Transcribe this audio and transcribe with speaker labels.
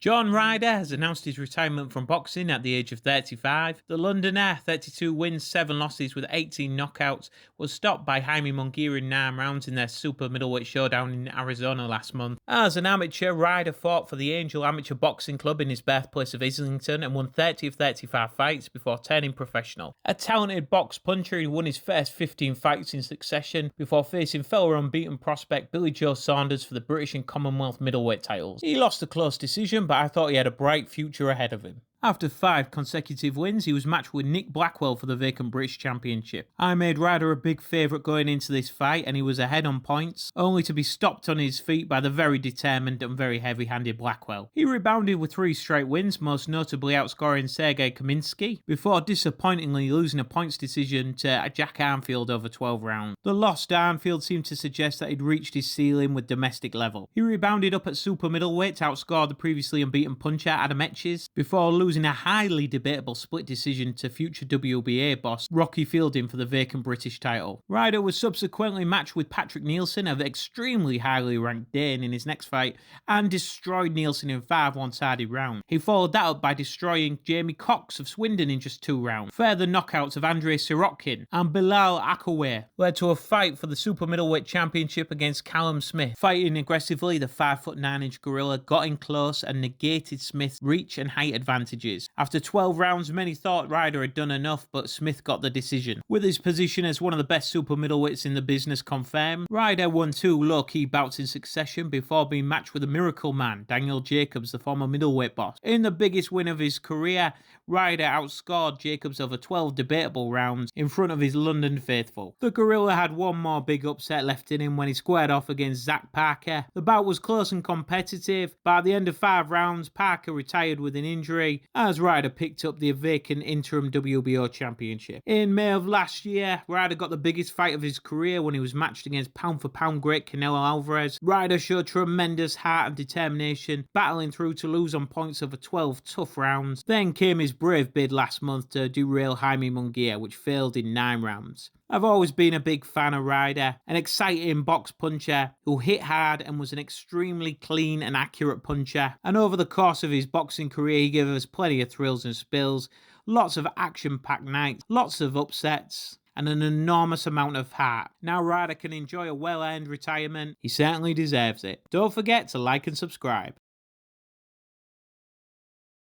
Speaker 1: John Ryder has announced his retirement from boxing at the age of 35. The Londoner, 32 wins, 7 losses with 18 knockouts, was stopped by Jaime Munguia in 9 rounds in their super middleweight showdown in Arizona last month. As an amateur, Ryder fought for the Angel Amateur Boxing Club in his birthplace of Islington and won 30 of 35 fights before turning professional. A talented box puncher, he won his first 15 fights in succession before facing fellow unbeaten prospect Billy Joe Saunders for the British and Commonwealth middleweight titles. He lost a close decision, but I thought he had a bright future ahead of him. After 5 consecutive wins, he was matched with Nick Blackwell for the vacant British Championship. I made Ryder a big favourite going into this fight, and he was ahead on points, only to be stopped on his feet by the very determined and very heavy-handed Blackwell. He rebounded with 3 straight wins, most notably outscoring Sergei Kaminsky, before disappointingly losing a points decision to Jack Arnfield over 12 rounds. The loss to Arnfield seemed to suggest that he'd reached his ceiling with domestic level. He rebounded up at super middleweight to outscore the previously unbeaten puncher Adam Etches, before losing a highly debatable split decision to future WBA boss Rocky Fielding for the vacant British title. Ryder was subsequently matched with Patrick Nielsen, an extremely highly ranked Dane, in his next fight, and destroyed Nielsen in 5 one-sided rounds. He followed that up by destroying Jamie Cox of Swindon in just 2 rounds. Further knockouts of Andrei Sirotkin and Bilal Akaway led to a fight for the super middleweight championship against Callum Smith. Fighting aggressively, the 5'9" gorilla got in close and negated Smith's reach and height advantages. After 12 rounds, many thought Ryder had done enough, but Smith got the decision. With his position as one of the best super middleweights in the business confirmed, Ryder won 2 low-key bouts in succession before being matched with a miracle man, Daniel Jacobs, the former middleweight boss. In the biggest win of his career, Ryder outscored Jacobs over 12 debatable rounds in front of his London faithful. The gorilla had one more big upset left in him when he squared off against Zach Parker. The bout was close and competitive, but at the end of 5 rounds, Parker retired with an injury, as Ryder picked up the vacant interim WBO championship. In May of last year, Ryder got the biggest fight of his career when he was matched against pound-for-pound great Canelo Alvarez. Ryder showed tremendous heart and determination, battling through to lose on points over 12 tough rounds. Then came his brave bid last month to derail Jaime Munguia, which failed in 9 rounds. I've always been a big fan of Ryder, an exciting box puncher who hit hard and was an extremely clean and accurate puncher. And over the course of his boxing career, he gave us plenty of thrills and spills, lots of action-packed nights, lots of upsets, and an enormous amount of heart. Now Ryder can enjoy a well-earned retirement. He certainly deserves it. Don't forget to like and subscribe.